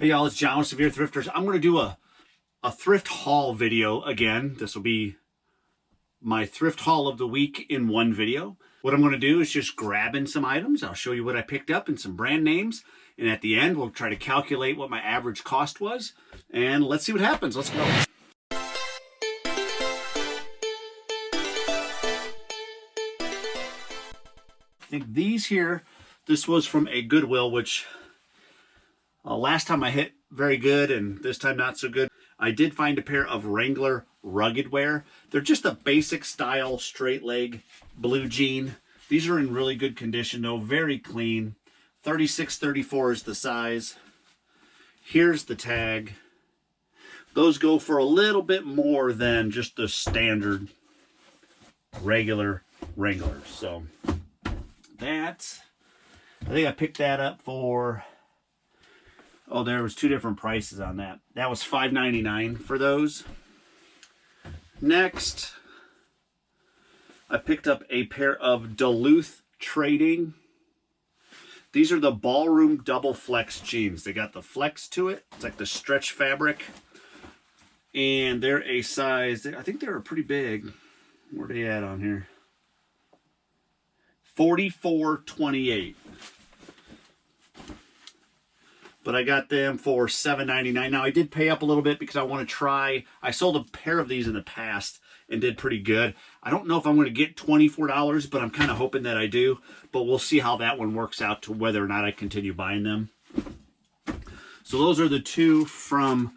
Hey y'all, it's John with Severe Thrifters. I'm going to do a thrift haul video again. This will be my thrift haul of the week in one video. What I'm going to do is just grab in some items. I'll show you what I picked up and some brand names. And at the end, we'll try to calculate what my average cost was. And let's see what happens. Let's go. I think these here, this was from a Goodwill, which last time I hit very good and this time not so good. I did find a pair of Wrangler rugged wear. They're just a basic style straight leg blue jean. These are in really good condition though, very clean. 36-34 is the size. Here's the tag. Those go for a little bit more than just the standard regular Wranglers. So that's, I think I picked that up for, oh, there was two different prices on that. That was $5.99 for those. Next, I picked up a pair of Duluth Trading. These are the Ballroom Double Flex jeans. They got the flex to it. It's like the stretch fabric. And they're a size, I think they were pretty big. Where are they at on here? 44-28. But I got them for $7.99. Now I did pay up a little bit because I want to try. I sold a pair of these in the past and did pretty good. I don't know if I'm going to get $24, but I'm kind of hoping that I do. But we'll see how that one works out to whether or not I continue buying them. So those are the two from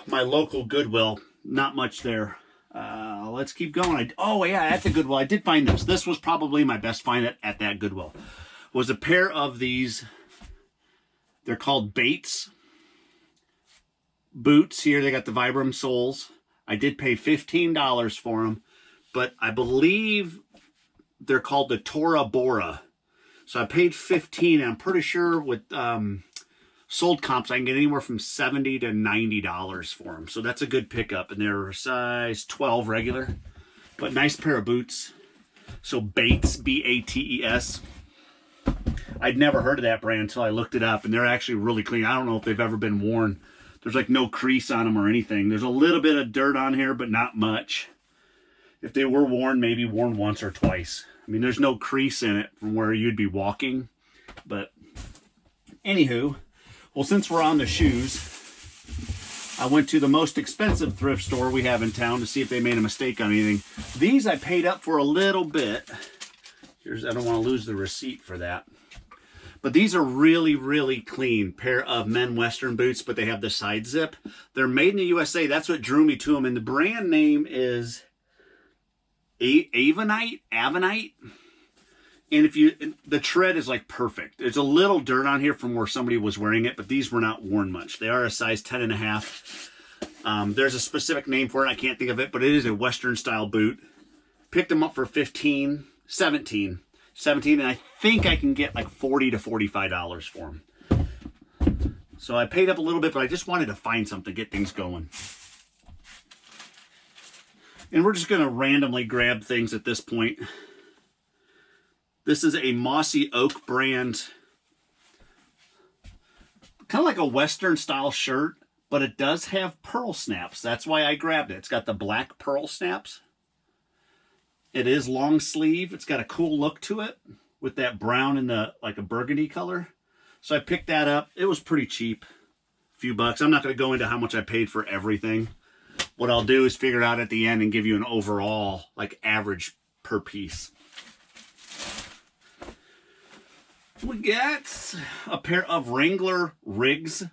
my local Goodwill. Not much there. Let's keep going. Oh yeah, at the Goodwill, I did find this. This was probably my best find at that Goodwill. Was a pair of these. They're called Bates boots. Here they got the Vibram soles. I did pay $15 for them, but I believe they're called the Tora Bora. So I paid $15. I'm pretty sure with sold comps I can get anywhere from $70 to $90 for them. So that's a good pickup, and they're size 12 regular, but nice pair of boots. So Bates, B-A-T-E-S. I'd never heard of that brand until I looked it up, and they're actually really clean. I don't know if they've ever been worn. There's like no crease on them or anything. There's a little bit of dirt on here, but not much. If they were worn, maybe worn once or twice. I mean, there's no crease in it from where you'd be walking. But anywho, well, since we're on the shoes, I went to the most expensive thrift store we have in town to see if they made a mistake on anything. These I paid up for a little bit. I don't want to lose the receipt for that. But these are really, really clean pair of men Western boots, but they have the side zip. They're made in the USA. That's what drew me to them. And the brand name is Avonite. And the tread is like perfect. There's a little dirt on here from where somebody was wearing it, but these were not worn much. They are a size 10.5. There's a specific name for it. I can't think of it, but it is a Western style boot. Picked them up for $17, and I think I can get like $40 to $45 for them. So I paid up a little bit, but I just wanted to find something to get things going. And we're just going to randomly grab things at this point. This is a Mossy Oak brand, kind of like a Western style shirt, but it does have pearl snaps. That's why I grabbed it. It's got the black pearl snaps. It is long sleeve. It's got a cool look to it with that brown and the like a burgundy color. So I picked that up. It was pretty cheap, a few bucks. I'm not going to go into how much I paid for everything. What I'll do is figure it out at the end and give you an overall like average per piece. We got a pair of Wrangler Rigs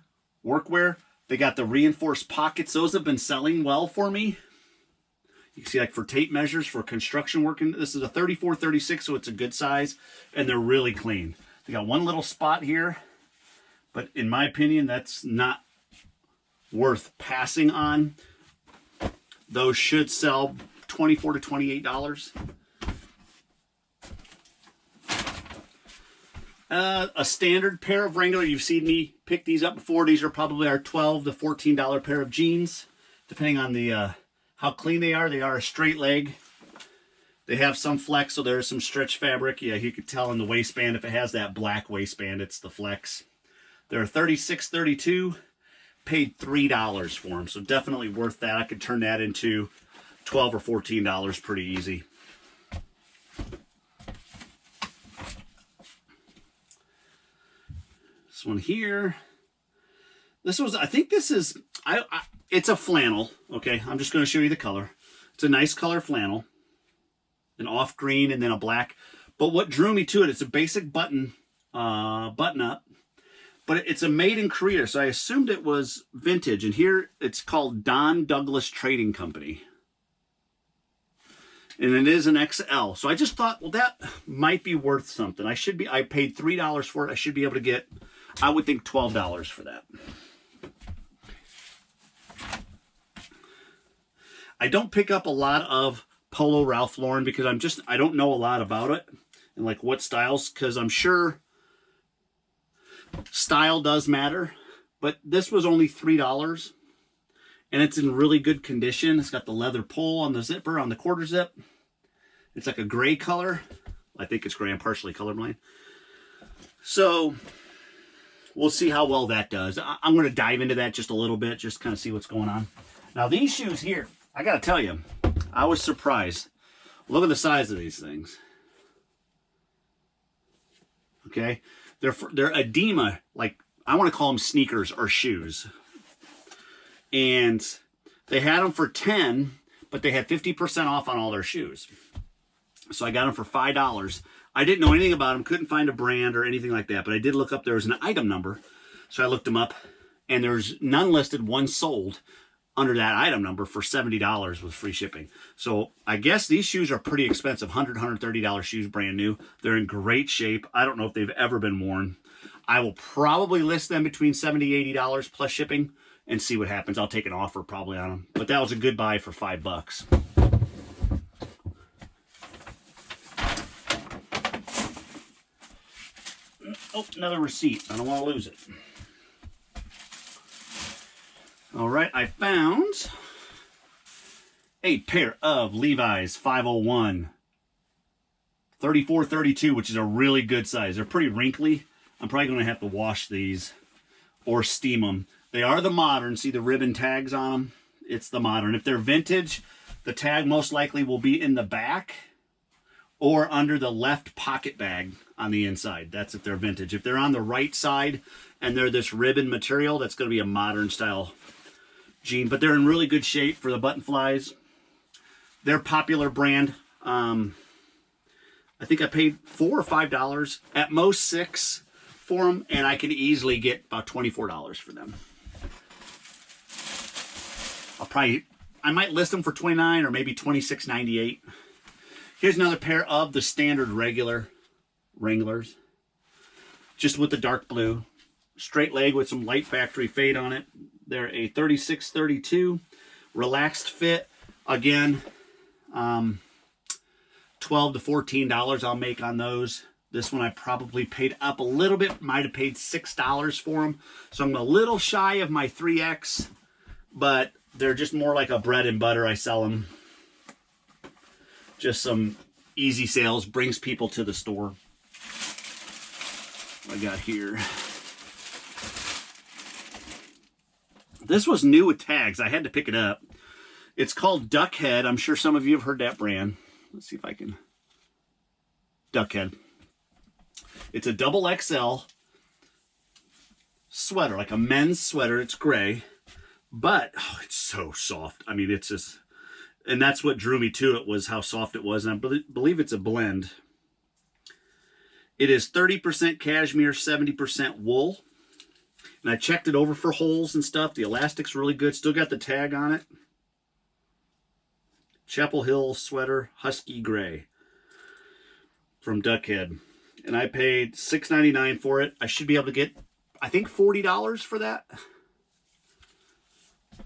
workwear. They got the reinforced pockets. Those have been selling well for me. You can see like for tape measures for construction work. This is a 34-36, so it's a good size, and they're really clean. They got one little spot here, but in my opinion, that's not worth passing on. Those should sell $24 to $28. A standard pair of Wrangler. You've seen me pick these up before. These are probably our $12 to $14 pair of jeans, depending on the how clean they are. They are a straight leg. They have some flex, so there's some stretch fabric. Yeah, you could tell in the waistband, if it has that black waistband, it's the flex. They're 36.32. Paid $3 for them, so definitely worth that. I could turn that into $12 or $14 pretty easy. This one here. This was, I think this is, it's a flannel. Okay, I'm just going to show you the color. It's a nice color flannel, an off green and then a black. But what drew me to it, it's a basic button up. But it's a made in Korea, so I assumed it was vintage. And here it's called Don Douglas Trading Company. And it is an XL. So I just thought, well, that might be worth something. I paid $3 for it. I should be able to get, I would think, $12 for that. I don't pick up a lot of Polo Ralph Lauren because I don't know a lot about it and like what styles, because I'm sure style does matter, but this was only $3 and it's in really good condition. It's got the leather pull on the zipper on the quarter zip. It's like a gray color. I think it's gray. I'm partially colorblind. So we'll see how well that does. I'm going to dive into that just a little bit, just kind of see what's going on. Now these shoes here, I got to tell you, I was surprised. Look at the size of these things. Okay. They're edema, like I want to call them sneakers or shoes. And they had them for $10, but they had 50% off on all their shoes. So I got them for $5. I didn't know anything about them, couldn't find a brand or anything like that, but I did look up, there was an item number. So I looked them up and there's none listed, one sold under that item number for $70 with free shipping. So I guess these shoes are pretty expensive, $100, $130 shoes, brand new. They're in great shape. I don't know if they've ever been worn. I will probably list them between $70, $80 plus shipping and see what happens. I'll take an offer probably on them. But that was a good buy for $5. Oh, another receipt. I don't want to lose it. All right, I found a pair of Levi's 501 34-32, which is a really good size. They're pretty wrinkly. I'm probably going to have to wash these or steam them. They are the modern. See the ribbon tags on them? It's the modern. If they're vintage, the tag most likely will be in the back or under the left pocket bag on the inside. That's if they're vintage. If they're on the right side and they're this ribbon material, that's going to be a modern style jean, but they're in really good shape for the button flies. They're a popular brand. I think I paid $4 or $5, at most $6 for them, and I can easily get about $24 for them. I might list them for $29 or maybe $26.98. Here's another pair of the standard regular Wranglers, just with the dark blue, straight leg with some light factory fade on it. They're a 36-32 relaxed fit. Again, $12 to $14 I'll make on those. This one I probably paid up a little bit. Might have paid $6 for them. So I'm a little shy of my 3X, but they're just more like a bread and butter. I sell them. Just some easy sales, brings people to the store. What I got here. This was new with tags. I had to pick it up. It's called Duckhead. I'm sure some of you have heard that brand. Let's see if I can. Duckhead. It's a double XL sweater, like a men's sweater. It's gray, but oh, it's so soft. I mean, it's just, and that's what drew me to it, was how soft it was. And I believe it's a blend. It is 30% cashmere, 70% wool. And I checked it over for holes and stuff. The elastic's really good. Still got the tag on it. Chapel Hill sweater, husky gray from Duckhead. And I paid $6.99 for it. I should be able to get, I think, $40 for that.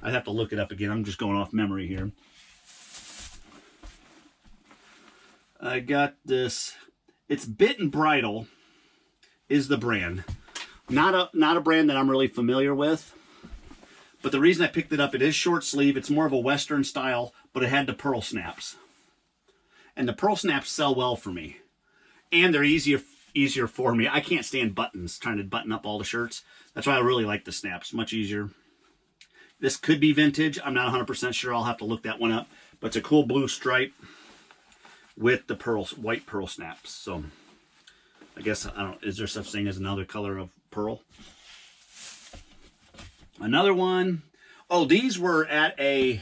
I'd have to look it up again. I'm just going off memory here. I got this. It's Bit and Bridle is the brand. Not a brand that I'm really familiar with. But the reason I picked it up, it is short sleeve. It's more of a Western style, but it had the pearl snaps. And the pearl snaps sell well for me. And they're easy easier for me. I can't stand buttons, trying to button up all the shirts. That's why I really like the snaps. Much easier. This could be vintage. I'm not 100% sure. I'll have to look that one up. But it's a cool blue stripe with the white pearl snaps. So I guess, I don't, is there such thing as another color of pearl? Another one. Oh, these were at a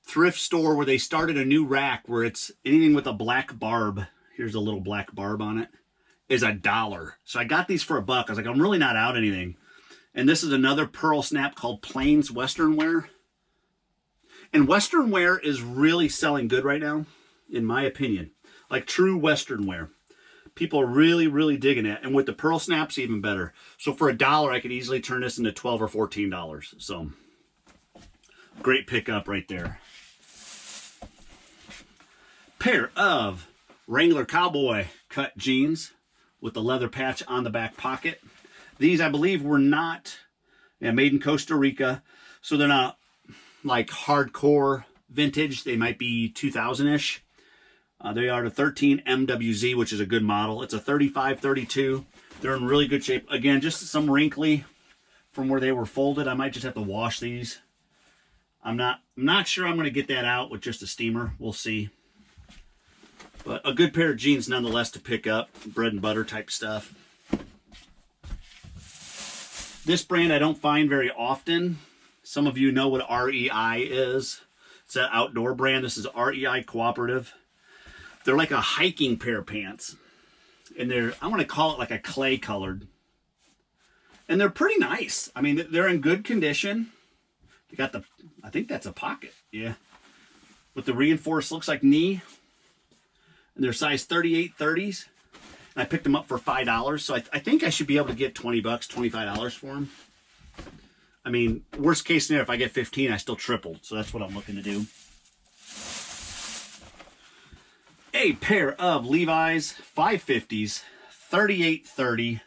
thrift store where they started a new rack where it's anything with a black barb. Here's a little black barb on it. Is $1. So I got these for $1. I was like, I'm really not out anything. And this is another pearl snap called Plains Western Wear. And Western wear is really selling good right now, in my opinion. Like true Western wear. People are really, really digging it. And with the pearl snaps, even better. So for $1, I could easily turn this into $12 or $14. So great pickup right there. Pair of Wrangler Cowboy cut jeans with the leather patch on the back pocket. These, I believe, were not made in Costa Rica. So they're not like hardcore vintage. They might be 2000-ish. They are the 13 MWZ, which is a good model. It's a 35-32. They're in really good shape. Again, just some wrinkly from where they were folded. I might just have to wash these. I'm not sure I'm going to get that out with just a steamer. We'll see. But a good pair of jeans nonetheless to pick up. Bread and butter type stuff. This brand I don't find very often. Some of you know what REI is. It's an outdoor brand. This is REI Cooperative. They're like a hiking pair of pants. And they're, I want to call it like a clay colored. And they're pretty nice. I mean, they're in good condition. They got the, I think that's a pocket. Yeah. With the reinforced, looks like knee. And they're size 38-30s. And I picked them up for $5. So I think I should be able to get $20, $25 for them. I mean, worst case scenario, if I get 15, I still tripled. So that's what I'm looking to do. A pair of Levi's 550s, 38-30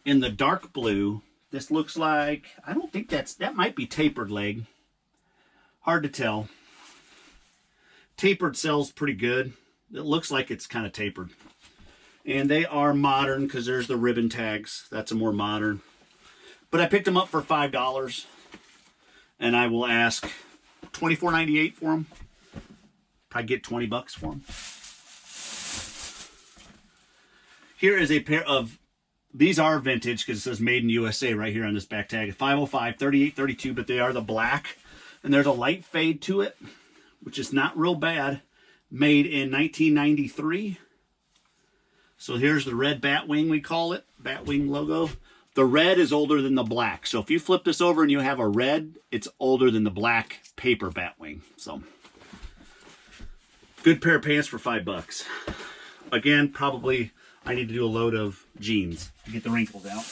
in the dark blue. This looks like, I don't think that might be tapered leg. Hard to tell. Tapered sells pretty good. It looks like it's kind of tapered. And they are modern because there's the ribbon tags. That's a more modern. But I picked them up for $5. And I will ask $24.98 for them. Probably get $20 for them. Here is a pair of, these are vintage because it says made in USA right here on this back tag. 505, 38-32, but they are the black. And there's a light fade to it, which is not real bad. Made in 1993. So here's the red Batwing, we call it. Batwing logo. The red is older than the black. So if you flip this over and you have a red, it's older than the black paper Batwing. So good pair of pants for $5. Again, probably I need to do a load of jeans to get the wrinkles out.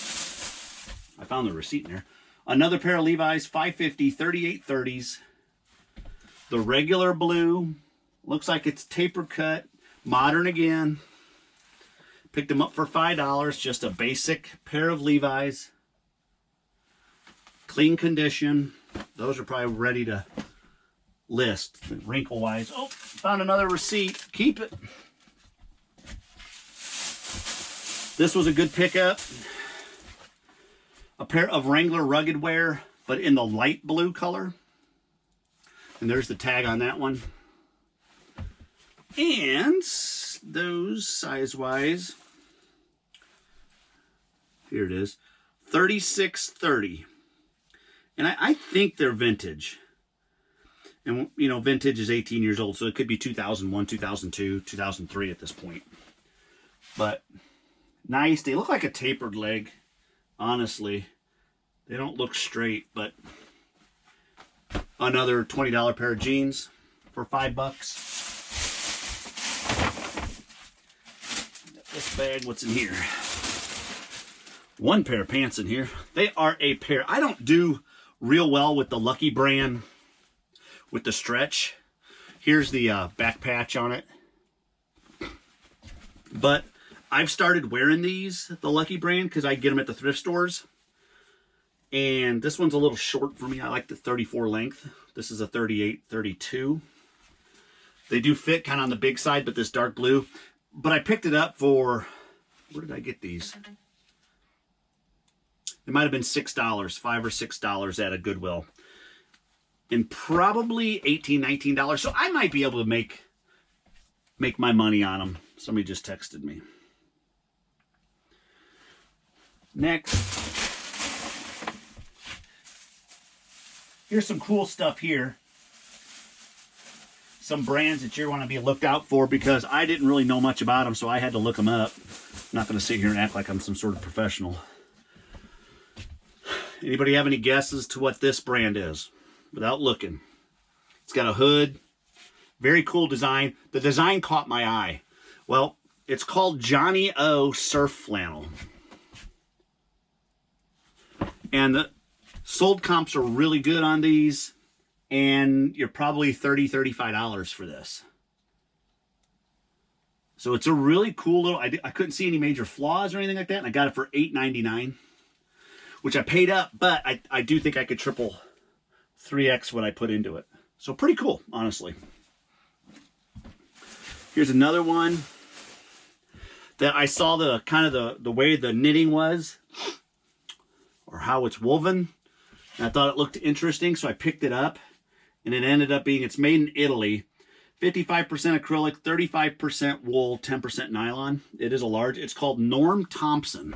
I found the receipt in there. Another pair of Levi's 550 38-30s. The regular blue. Looks like it's taper cut. Modern again. Picked them up for $5. Just a basic pair of Levi's. Clean condition. Those are probably ready to list wrinkle wise. Oh, found another receipt. Keep it. This was a good pickup. A pair of Wrangler rugged wear, but in the light blue color. And there's the tag on that one. And those size-wise, here it is, 36-30. And I think they're vintage. And, you know, vintage is 18 years old, so it could be 2001, 2002, 2003 at this point. But nice. They look like a tapered leg, honestly. They don't look straight, but another $20 pair of jeans for $5. This bag, what's in here? One pair of pants in here. They are a pair. I don't do real well with the Lucky brand with the stretch. Here's the back patch on it. But I've started wearing these, the Lucky brand, because I get them at the thrift stores. And this one's a little short for me. I like the 34 length. This is a 38-32. They do fit kind of on the big side, but this dark blue. But I picked it up for Where did I get these? It might have been $6, $5 or $6 at a Goodwill. And probably $18, $19. So I might be able to make my money on them. Somebody just texted me. Next. Here's some cool stuff here. Some brands that you want to be looked out for, because I didn't really know much about them, so I had to look them up. I'm not going to sit here and act like I'm some sort of professional. Anybody have any guesses to what this brand is? Without looking. It's got a hood. Very cool design. The design caught my eye. Well, it's called Johnny O Surf Flannel. And the sold comps are really good on these. And you're probably $30, $35 for this. So it's a really cool little, I couldn't see any major flaws or anything like that. And I got it for $8.99, which I paid up, but I do think I could triple 3X what I put into it. So pretty cool, honestly. Here's another one that I saw the kind of the way the knitting was, or how it's woven. And I thought it looked interesting, so I picked it up. And it ended up being, it's made in Italy. 55% acrylic, 35% wool, 10% nylon. It is a large, it's called Norm Thompson.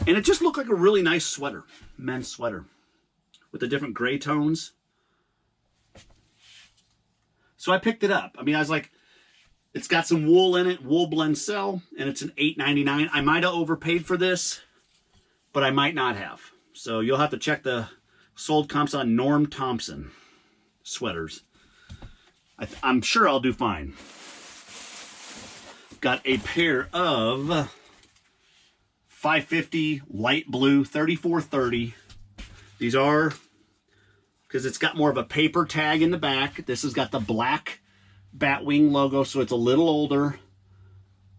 And it just looked like a really nice sweater, men's sweater, with the different gray tones. So I picked it up. I mean, I was like, it's got some wool in it, wool blend sell, and it's an $8.99. I might have overpaid for this, but I might not have. So you'll have to check the sold comps on Norm Thompson sweaters. I'm sure I'll do fine. Got a pair of 550 light blue 3430. These are, because it's got more of a paper tag in the back. This has got the black Batwing logo, so it's a little older.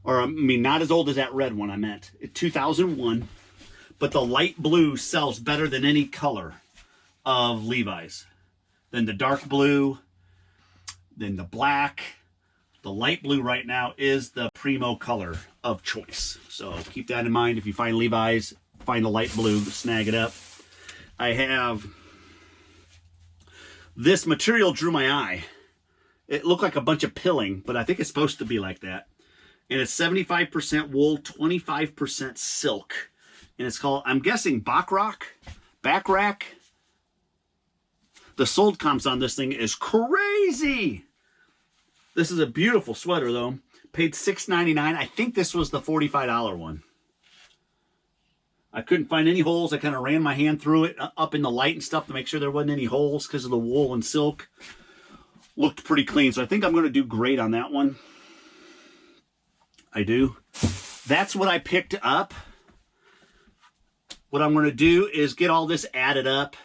Or, I mean, not as old as that red one I meant. It's 2001. But the light blue sells better than any color of Levi's. Then the dark blue, then the black. The light blue right now is the primo color of choice. So keep that in mind. If you find Levi's, find the light blue, snag it up. I have, this material drew my eye. It looked like a bunch of pilling, but I think it's supposed to be like that. And it's 75% wool, 25% silk. And it's called, I'm guessing, Backrack. The sold comps on this thing is crazy. This is a beautiful sweater, though. Paid $6.99. I think this was the $45 one. I couldn't find any holes. I kind of ran my hand through it up in the light and stuff to make sure there wasn't any holes because of the wool and silk. Looked pretty clean, so I think I'm going to do great on that one. I do. That's what I picked up. What I'm going to do is get all this added up,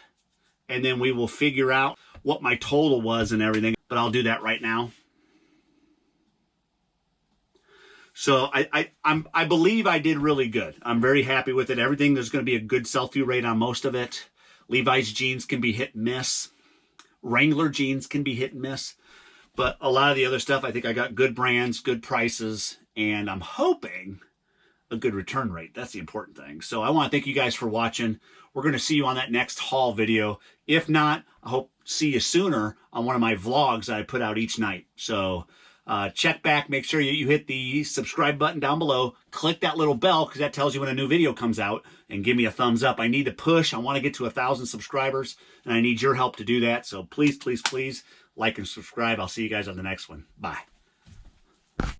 and then we will figure out what my total was and everything. But I'll do that right now. So I believe I did really good. I'm very happy with it. Everything, there's going to be a good sell-through rate on most of it. Levi's jeans can be hit and miss. Wrangler jeans can be hit and miss. But a lot of the other stuff, I think I got good brands, good prices, and I'm hoping a good return rate. That's the important thing. So I want to thank you guys for watching. We're going to see you on that next haul video. If not, I hope to see you sooner on one of my vlogs that I put out each night. So check back. Make sure you hit the subscribe button down below. Click that little bell because that tells you when a new video comes out. And give me a thumbs up. I need to push. I want to get to 1,000 subscribers. And I need your help to do that. So please, please, please like and subscribe. I'll see you guys on the next one. Bye.